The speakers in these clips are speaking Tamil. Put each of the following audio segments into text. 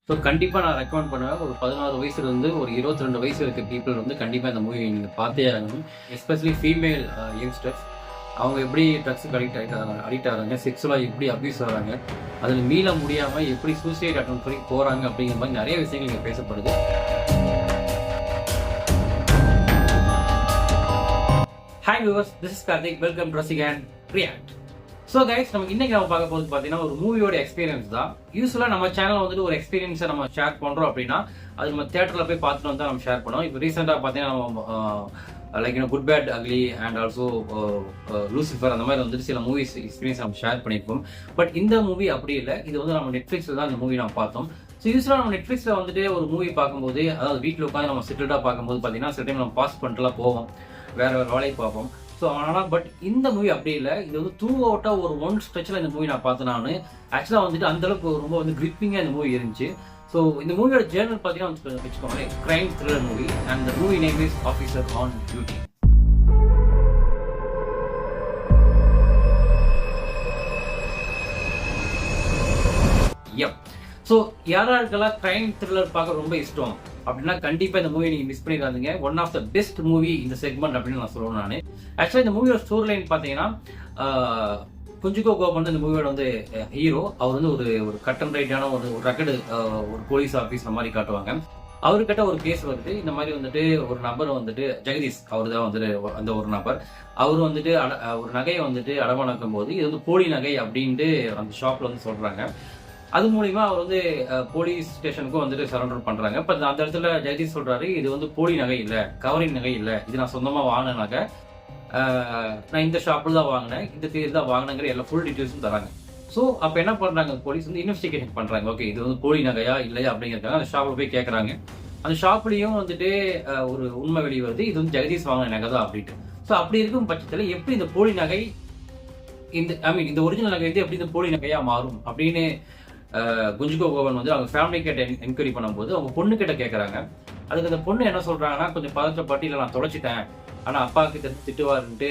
ஸோ கண்டிப்பாக நான் ரெக்கமெண்ட் பண்ணுவேன். ஒரு 16 வயசுலேருந்து ஒரு 22 வயசு இருக்க பீப்புள் வந்து கண்டிப்பாக இந்த மூவி நீங்கள் பார்த்தே ஆகணும். எஸ்பெஷலி ஃபீமேல் யங்ஸ்டர்ஸ் அவங்க எப்படி ட்ரக்ஸுக்கு அடிக்ட் ஆகிறாங்க, செக்ஸுவலாக எப்படி அப்யூஸ் ஆகிறாங்க, அதில் மீள முடியாமல் எப்படி சூசைட் அட்டம் வரைக்கும் போகிறாங்க அப்படிங்கிற மாதிரி நிறைய விஷயங்கள் இங்கே பேசப்படுது. Hi viewers, this is Karthik. Welcome to Rasik and react. So guys, நம்ம இன்னைக்கு நம்ம பார்க்க போகிறது பார்த்தீங்கன்னா ஒரு மூவியோட எக்ஸ்பீரியன்ஸ் தான். யூஸ்வலாக நம்ம சேனல் வந்துட்டு ஒரு எக்ஸ்பீரியன்ஸை நம்ம ஷேர் பண்ணுறோம் அப்படின்னா அது நம்ம தேட்டரில் போய் பார்த்துட்டு வந்து நம்ம ஷேர் பண்ணுவோம். இப்போ ரீசெண்டாக பார்த்தீங்கன்னா நம்ம like good bad ugly and also Lucifer அந்த மாதிரி வந்துட்டு சில மூவிஸ் எக்ஸ்பீரியன்ஸ் நம்ம ஷேர் பண்ணியிருப்போம். பட் இந்த மூவி அப்படி இல்லை. இது வந்து நம்ம நெட்ஃப்ளிக்ஸில் தான் இந்த மூவி நம்ம பார்த்தோம். ஸோ யூஸ்வலாக நம்ம நெட்ஃப்ளிக்ஸில் வந்துட்டு ஒரு மூவி பார்க்கும்போது, அதாவது வீட்டில் உட்காந்து நம்ம செட்டில்டாக பார்க்கும்போது பார்த்தீங்கன்னா சில டைம் நம்ம பாஸ் பண்ணிட்டுலாம் போவோம், வேறு வேலையை பார்ப்போம். ஸோ ஆனால் பட் இந்த மூவி அப்படி இல்லை. இது வந்து த்ரூ அவுட்டாக ஒரு ஒன் ஸ்ட்ரெச்சில் இந்த மூவி நான் பார்த்தேன். நான் ஆக்சுவலாக வந்துட்டு அந்தளவுக்கு ரொம்ப வந்து கிரிப்பிங்காக இந்த மூவி இருந்துச்சு. ஸோ இந்த மூவியோட ஜேர்னல் பார்த்தீங்கன்னா வச்சுக்கோங்களேன், crime thriller movie and the movie name is officer on duty. So யாராருக்கெல்லாம் கிரைம் த்ரில்லர் பார்க்க ரொம்ப இஷ்டம் அப்படின்னா கண்டிப்பாக இந்த மூவி நீங்கள் மிஸ் பண்ணிடாதீங்க. One of the best movie இந்த செக்மெண்ட் அப்படின்னு நான் சொல்லுவேன். நான் ஆக்சுவலாக இந்த மூவியோட ஸ்டோரி லைன் பார்த்தீங்கன்னா, குஞ்சுகோ கோபன் இந்த மூவியோட வந்து ஹீரோ. அவர் வந்து ஒரு கட் அண்ட் ரைட்டான ஒரு ரெக்கடு ஒரு போலீஸ் ஆஃபீஸர் மாதிரி காட்டுவாங்க. அவர்கிட்ட ஒரு கேஸ் வருது. இந்த மாதிரி வந்துட்டு ஒரு நபர் வந்துட்டு ஜெகதீஷ், அவர் தான் வந்துட்டு அந்த ஒரு நபர். அவர் வந்துட்டு ஒரு நகையை வந்துட்டு அடமானம் போது இது வந்து போலி நகை அப்படின்ட்டு அந்த ஷாப்ல வந்து சொல்றாங்க. அது மூலியமா அவர் வந்து போலீஸ் ஸ்டேஷனுக்கும் வந்துட்டு சரண்டர் பண்றாங்க. இப்போ அந்த இடத்துல ஜெகதீஷ் சொல்றாரு, இது வந்து போலி நகை இல்லை, கவரிங் நகை இல்லை, இது நான் சொந்தமா வாங்கின நகை, நான் இந்த ஷாப்பில் தான் வாங்கினேன், இந்த தேதி தான் வாங்கினேங்கிற எல்லா ஃபுல் டீட்டெயில்ஸும் தராங்க. ஸோ அப்போ என்ன பண்றாங்க, போலீஸ் வந்து இன்வெஸ்டிகேஷன் பண்றாங்க. ஓகே, இது வந்து போலி நகையா இல்லையா அப்படிங்கிறதுக்காக அந்த ஷாப்பில் போய் கேட்கறாங்க. அந்த ஷாப்லயும் வந்துட்டு ஒரு உண்மை வெளியே வருது, இது வந்து ஜெகதீஷ் வாங்கின நகை தான் அப்படின்ட்டு. ஸோ அப்படி இருக்கும் பட்சத்தில் எப்படி இந்த போலி நகை இந்த ஒரிஜினல் நகை வந்து எப்படி இந்த போலி நகையா மாறும் அப்படின்னு குஞ்சுகோ கோவன் வந்து அவங்க ஃபேமிலி கிட்ட என்கொயரி பண்ணும்போது அவங்க பொண்ணு கிட்ட கேட்கறாங்க. அதுக்கு அந்த பொண்ணு என்ன சொல்றாங்கன்னா, கொஞ்சம் பதற்றப்பட்டு இல்லை நான் தொலைச்சிட்டேன், ஆனா அப்பாவுக்கு திட்டுவாருன்ட்டு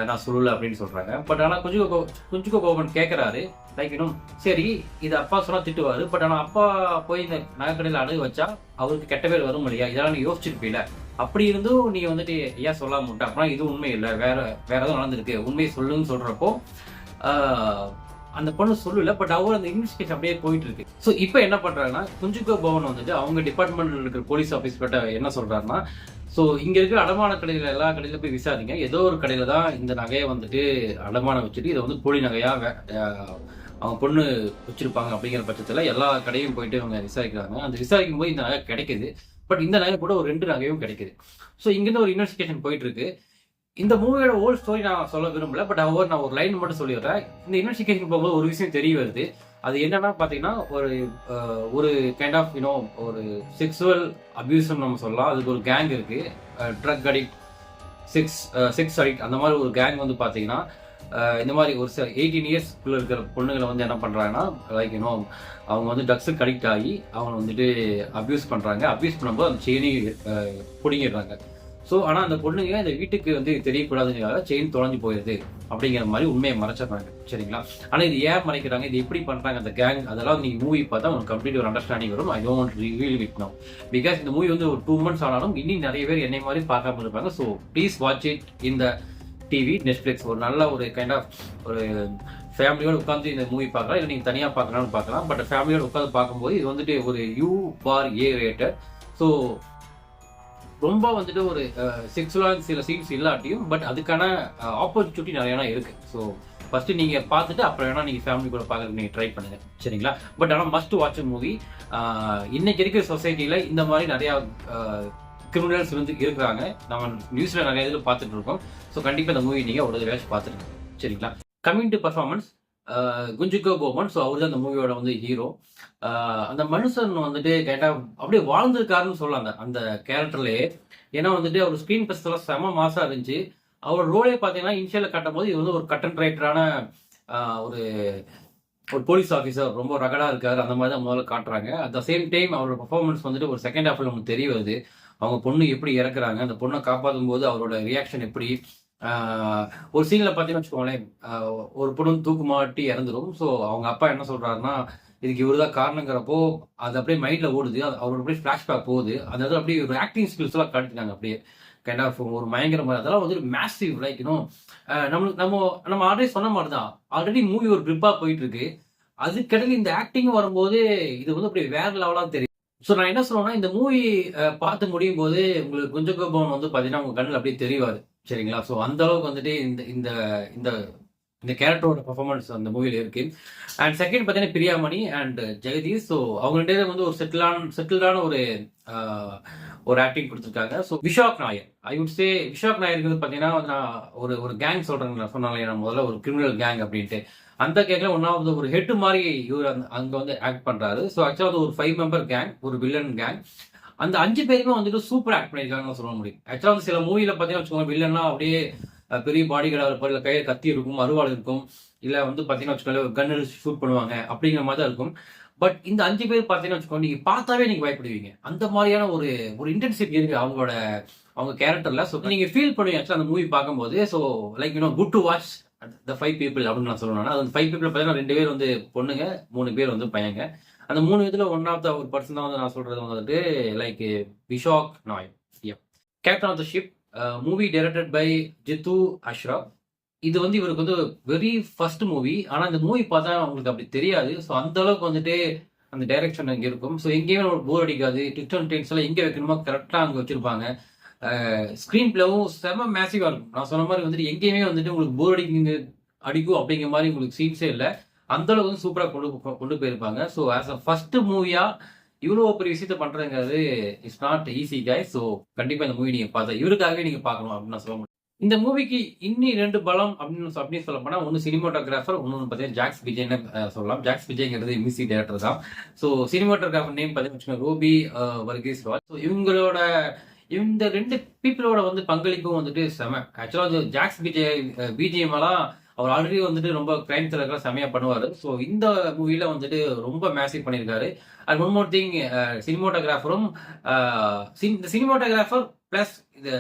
நான் சொல்லல அப்படின்னு சொல்றாங்க. பட் ஆனா குஞ்சுகோ கோவன் கேட்கறாரு, லைக் இன்னும் சரி இது அப்பா சொன்னா திட்டுவாரு, பட் ஆனா அப்பா போய் இந்த நகைக்கடையில் அடகு வச்சா அவருக்கு கெட்ட பேர் வரும் இல்லையா, இதெல்லாம் நீ யோசிச்சிருப்பீல, அப்படி இருந்தும் நீ வந்துட்டு ஏன் சொல்லாம விட்ட, அப்படின்னா இது உண்மை இல்லை, வேற ஏதாவது நடந்திருக்கு, உண்மையை சொல்லுன்னு சொல்றப்போ அந்த பொண்ணு சொல்லல. பட் அவர் அந்த இன்வெஸ்டிகேஷன் அப்படியே போயிட்டு இருக்கு. ஸோ இப்போ என்ன பண்றாங்கன்னா, குஞ்சுகோ பவன் வந்துட்டு அவங்க டிபார்ட்மெண்ட்ல இருக்கிற போலீஸ் ஆஃபீஸ் கிட்ட என்ன சொல்றாருன்னா, ஸோ இங்க இருக்கிற அடமான கடையில எல்லா கடையில போய் விசாரிங்க, ஏதோ ஒரு கடையில தான் இந்த நகையை வந்துட்டு அடமானம் வச்சுட்டு இதை வந்து போலி நகையா அவங்க பொண்ணு வச்சிருப்பாங்க அப்படிங்கிற பட்சத்துல எல்லா கடையும் போயிட்டு அவங்க விசாரிக்கிறாங்க. அந்த விசாரிக்கும் போது இந்த நகை கிடைக்குது. பட் இந்த நகை கூட ஒரு 2 நகையும் கிடைக்குது. ஸோ இங்கிருந்து ஒரு இன்வெஸ்டிகேஷன் போயிட்டு இருக்கு. இந்த மூவியோட ஹோல் ஸ்டோரி நான் சொல்ல விரும்பல, பட் நான் ஒரு லைன் மட்டும் சொல்லிடுறேன். இந்த இன்வெஸ்டிகேஷன் போகும்போது ஒரு விஷயம் தெரிய வருது. அது என்னன்னா பாத்தீங்கன்னா, ஒரு கைண்ட் ஆஃப் ஒரு செக்ஸுவல் அபியூஸ் நம்ம சொல்லலாம். அதுக்கு ஒரு கேங் இருக்கு, ட்ரக் அடிக்ட், செக்ஸ் அடிக்ட், அந்த மாதிரி ஒரு கேங் வந்து பாத்தீங்கன்னா இந்த மாதிரி ஒரு 18 இயர்ஸ்க்குள்ள இருக்கிற பொண்ணுங்களை வந்து என்ன பண்றாங்கன்னா, லைக் அவங்க வந்து ட்ரக்ஸுக்கு அடிக்ட் ஆகி அவங்க வந்துட்டு அபியூஸ் பண்றாங்க. அபியூஸ் பண்ணும்போது அந்த செயினை பிடிங்கிடுறாங்க. ஸோ ஆனால் அந்த பொண்ணுங்க இந்த வீட்டுக்கு வந்து தெரியக்கூடாதுங்கிறத செயின் தொலைஞ்சு போயிடுது அப்படிங்கிற மாதிரி உண்மையை மறைச்சிடுறாங்க. சரிங்களா? ஆனால் இது ஏன் மறைக்கிறாங்க, இது எப்படி பண்ணுறாங்க அந்த கேங், அதெல்லாம் நீங்கள் மூவி பார்த்தா உங்களுக்கு கம்ப்ளீட் ஒரு அண்டர்ஸ்டாண்டிங் வரும். I don't reveal it now because இந்த மூவி வந்து ஒரு 2 months ஆனாலும் இன்னும் நிறைய பேர் என்னை மாதிரி பார்க்காம இருப்பாங்க. ஸோ ப்ளீஸ் வாட்ச் இட் இந்த டிவி நெட்ஃப்ளிக்ஸ். ஒரு நல்ல ஒரு கைண்ட் ஆஃப் ஒரு ஃபேமிலியோடு உட்காந்து இந்த மூவி பார்க்கலாம், இல்லை நீங்கள் தனியாக பார்க்கலாம்னு பார்க்கலாம். பட் ஃபேமிலியோடு உட்காந்து பார்க்கும்போது இது வந்துட்டு ஒரு U/A ரேட்டட். ஸோ ரொம்ப வந்துட்டு ஒரு செக்ஸுவலாக சில சீன்ஸ் இல்லாட்டியும் பட் அதுக்கான ஆப்பர்ச்சுனிட்டி நிறையா இருக்கு. ஸோ ஃபர்ஸ்ட் நீங்க பார்த்துட்டு அப்புறம் வேணா நீங்க ஃபேமிலி கூட பார்க்கறதுக்கு நீங்க ட்ரை பண்ணுங்க. சரிங்களா? பட் ஆனால் மஸ்ட் வாட்ச் மூவி. இன்னைக்கு இருக்கிற சொசைட்டில இந்த மாதிரி நிறைய கிரிமினல்ஸ் வந்து இருக்கிறாங்க. நம்ம நியூஸ்ல நிறைய இதில் பார்த்துட்டு இருக்கோம். ஸோ கண்டிப்பாக இந்த மூவி நீங்க ஒரு தடவை பார்த்துருங்க. சரிங்களா? Coming to performance, குஞ்சுகோ Koban, so அவர் தான் அந்த மூவியோட வந்து ஹீரோ. அந்த மனுஷன் வந்துட்டு கேட்டா அப்படியே வாழ்ந்திருக்காருன்னு சொல்லலாம் அந்த கேரக்டர்லயே. ஏன்னா வந்துட்டு அவர் ஸ்கிரீன் பிரஸ்லாம் செம மாசா இருந்துச்சு. அவர் ரோலே பார்த்தீங்கன்னா இனிஷியல கட்டும் போது இது வந்து ஒரு கட் அண்ட் ரைட்டரான ஒரு போலீஸ் ஆஃபீஸர், ரொம்ப ரகடா இருக்காரு, அந்த மாதிரி தான் முதல்ல காட்டுறாங்க. அட் த சேம் டைம் அவரோட பர்ஃபார்மன்ஸ் வந்துட்டு ஒரு செகண்ட் ஹாஃப்ல நமக்கு தெரிய வருது. அவங்க பொண்ணு எப்படி இறக்குறாங்க, அந்த பொண்ணை காப்பாற்றும் போது அவரோட ரியாக்ஷன் எப்படி. ஒரு சீன்ல பார்த்தீங்கன்னு வச்சுக்கோங்களேன், ஒரு பொண்ணு தூக்கு மாட்டி இறந்துடும். ஸோ அவங்க அப்பா என்ன சொல்றாருன்னா, இதுக்கு இவர் தான் காரணங்கிறப்போ அது அப்படியே மைண்ட்ல ஓடுது, அவரோட அப்படியே ஃபிளாஷ்பேக் போகுது. அதாவது அப்படியே ஒரு ஆக்டிங் ஸ்கில்ஸ் எல்லாம் காட்டினாங்க அப்படியே கைண்ட் ஆஃப் ஒரு பயங்கரமா. அதெல்லாம் வந்து மேசிவ் லைக் நம்மளுக்கு நம்ம ஆல்ரெடி சொன்ன மாதிரி தான். ஆல்ரெடி மூவி ஒரு கிரிப்பா போயிட்டு இருக்கு, அதுக்கிடையில இந்த ஆக்டிங் வரும்போது இது வந்து அப்படியே வேற லெவலா தெரியும். ஸோ நான் என்ன சொல்லுவேன்னா, இந்த மூவி பார்த்து முடியும் போது உங்களுக்கு குஞ்ச பவன் வந்து பார்த்தீங்கன்னா உங்க கண்ணில் அப்படியே தெரிவாரு, சரிங்களா? ஸோ அந்த அளவுக்கு வந்துட்டு இந்த இந்த இந்த இந்த கேரக்டரோட பர்ஃபார்மன்ஸ் அந்த மூவில இருக்கு. அண்ட் செகண்ட் பார்த்தீங்கன்னா பிரியாமணி அண்ட் ஜெகதீஷ். ஸோ அவங்கள்ட்ட வந்து ஒரு செட்டில்டான ஒரு ஆக்டிங் கொடுத்துருக்காங்க. So Vishak Nair, I would say Vishak நாயருக்கு வந்து பார்த்தீங்கன்னா நான் ஒரு கேங் சொல்றேன், நான் சொன்னாலே நான் முதல்ல ஒரு கிரிமினல் கேங் அப்படின்ட்டு அந்த கேங்ல ஒன்னாவது ஒரு ஹெட் மாதிரி இவர் அங்க வந்து ஆக்ட் பண்றாரு. ஸோ ஆக்சுவலா அது ஒரு 5 மெம்பர் கேங், ஒரு வில்லன் கேங். அந்த 5 பேருமே வந்துட்டு சூப்பர் ஆக்ட் பண்ணியிருக்காங்கன்னு சொல்ல முடியும். ஆக்சுவலா வந்து சில மூவில பார்த்தீங்கன்னா வச்சுக்கோங்க, வில்லன்னா அப்படியே பெரிய பாடி கார்டா இருப்பார், இல்லை கையில் கத்தி இருக்கும், அருவாள் இருக்கும், இல்லை வந்து பார்த்தீங்கன்னா வச்சுக்கோங்க கன் ஷூட் பண்ணுவாங்க அப்படிங்கிற மாதிரி தான் இருக்கும். பட் இந்த 5 பேர் பார்த்தீங்கன்னா வச்சுக்கோங்க, நீங்க பார்த்தாவே நீங்க பயப்படுவீங்க. அந்த மாதிரியான ஒரு இன்டென்சிட்டி இருக்கு அவங்க கேரக்டர்ல. ஸோ நீங்க ஃபீல் பண்ணுவீங்க ஆக்சுவலா அந்த மூவி பார்க்கும்போது. So like good to watch the 5 people அப்படின்னு நான் சொல்லணும். அந்த 5 பீப்புள் பார்த்தீங்கன்னா 2 பேர் வந்து பொண்ணுங்க, 3 பேர் வந்து பையங்க. அந்த 3 விதத்துல ஒன் ஆஃப் த ஒரு பர்சன் தான் வந்து நான் சொல்றது வந்துட்டு like Vishak Nair. Captain of the ship movie directed by Jithu Ashraf. இது வந்து இவருக்கு வந்து வெரி ஃபர்ஸ்ட் மூவி. ஆனா இந்த மூவி பார்த்தா உங்களுக்கு அப்படி தெரியாது. ஸோ அந்த அளவுக்கு வந்துட்டு அந்த டைரக்ஷன் அங்கே இருக்கும். ஸோ எங்கேயுமே ஒரு போர் அடிக்காது. ட்விஸ்ட் அண்ட் டர்ன்ஸ் எல்லாம் எங்க வைக்கணுமோ கரெக்டா அங்க வச்சிருப்பாங்க. ஸ்கிரீன் பிளேவும் செம மேசிவா இருக்கும். நான் சொன்ன மாதிரி வந்துட்டு எங்கேயுமே வந்துட்டு உங்களுக்கு போர் அடிக்கும் அப்படிங்கிற மாதிரி உங்களுக்கு சீன்ஸே இல்லை. அந்த அளவுக்கு வந்து சூப்பரா கொண்டு போயிருப்பாங்க. ஸோ ஆஸ் அ ஃபர்ஸ்ட் மூவியா இவ்வளவு பெரிய விஷயத்த பண்றதுங்கிறது it's not easy guys. So கண்டிப்பா இந்த மூவி நீங்க பார்த்தா இவருக்காகவே நீங்க பார்க்கணும் அப்படின்னு நான் சொல்ல முடியும். இந்த மூவிக்கு இன்னி 2 பலம் அப்படின்னு சொல்ல போனா, ஒன்னு சினிமாட்டோகிராஃபர், இன்னொன்னு பார்த்தீங்கன்னா ஜாக்ஸ் விஜய்னு சொல்லலாம். ஜாக்ஸ் விஜய்ங்கிறது மியூசிக் டைரக்டர் தான். ஸோ சினிமாட்டோகிராஃபர் நேம் பார்த்தீங்கன்னா ரோபி வர்கீஸ் ராஜ். ஸோ இந்த 2 பீப்புளோட வந்து பங்களிப்பும் வந்துட்டு செம. ஆக்சுவலா ஜாக்ஸ் விஜய் பிஜிஎம் எல்லாம் அவர் ஆல்ரெடி வந்துட்டு ரொம்ப கிரைம் த்ரில்லர்லாம் செமையா பண்ணுவாரு. ஸோ இந்த மூவில வந்துட்டு ரொம்ப மேசிவ் பண்ணியிருக்காரு. அண்ட் ஒன் மோர் திங், சினிமாட்டோகிராஃபரும் இந்த சினிமாட்டோகிராஃபர் பிளஸ் இந்த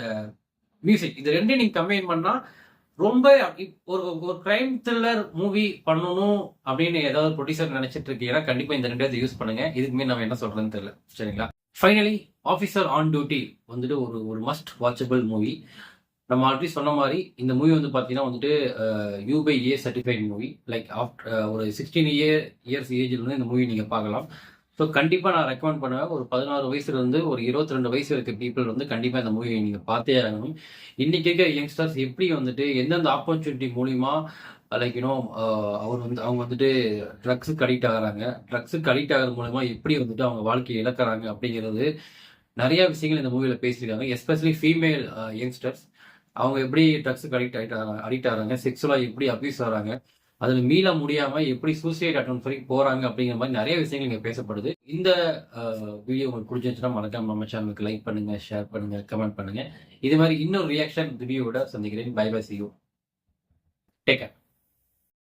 மியூசிக், இது ரெண்டையும் நீங்க கம்பைன் பண்ணா ரொம்ப ஒரு கிரைம் த்ரில்லர் மூவி பண்ணணும் அப்படின்னு ஏதாவது ப்ரொடியூசர் நினைச்சிட்டு இருக்கீங்கன்னா கண்டிப்பா இந்த 2 யூஸ் பண்ணுங்க. இதுக்குமே நம்ம என்ன சொல்றதுன்னு தெரியல, சரிங்களா? ஃபைனலி ஆஃபீஸர் ஆன் டியூட்டி வந்துட்டு ஒரு மஸ்ட் வாட்சபிள் மூவி. நம்ம ஆல்ரெடி சொன்ன மாதிரி இந்த மூவி வந்து பார்த்தீங்கன்னா வந்துட்டு UA certified movie. Like after ஒரு 16 இயர்ஸ் ஏஜ்ல இருந்து இந்த மூவி நீங்கள் பார்க்கலாம். ஸோ கண்டிப்பாக நான் ரெக்கமெண்ட் பண்ணுவேன். ஒரு 16 வயசுல இருந்து ஒரு 22 வயசு இருக்க பீப்புள் வந்து கண்டிப்பாக இந்த மூவியை நீங்கள் பார்த்தே ஆகணும். இன்னைக்கு இருக்க யங்ஸ்டர்ஸ் எப்படி வந்துட்டு எந்தெந்த ஆப்பர்ச்சுனிட்டி மூலிமா லைக் அவங்க வந்துட்டு ட்ரக்ஸுக்கு அடிக்ட் ஆகுறாங்க, ட்ரக்ஸுக்கு அடிக்ட் ஆகிறது மூலமா எப்படி வந்துட்டு அவங்க வாழ்க்கையை இழக்கிறாங்க அப்படிங்கிறது நிறைய விஷயங்கள் இந்த மூவியில் பேசியிருக்காங்க. எஸ்பெஷலி ஃபீமேல் யங்ஸ்டர்ஸ் அவங்க எப்படி ட்ரக்ஸுக்கு அடிக்ட் ஆகிறாங்க, செக்ஸுவலாக எப்படி அபியூஸ் ஆகிறாங்க, அதில் மீள முடியாம எப்படி சூசைட் அட்டெம்ப்ட் வரைக்கும் போறாங்க அப்படிங்கிற மாதிரி நிறைய விஷயங்கள் இங்கே பேசப்படுது. இந்த வீடியோ உங்களுக்கு பிடிச்சிருந்துச்சுன்னா மறக்காம நம்ம சேனலுக்கு லைக் பண்ணுங்க, ஷேர் பண்ணுங்க, கமெண்ட் பண்ணுங்க. இது மாதிரி இன்னொரு ரியாக்ஷன் ரிவ்யூவோட சந்திக்கிறேன். Bye bye, see you. Take care.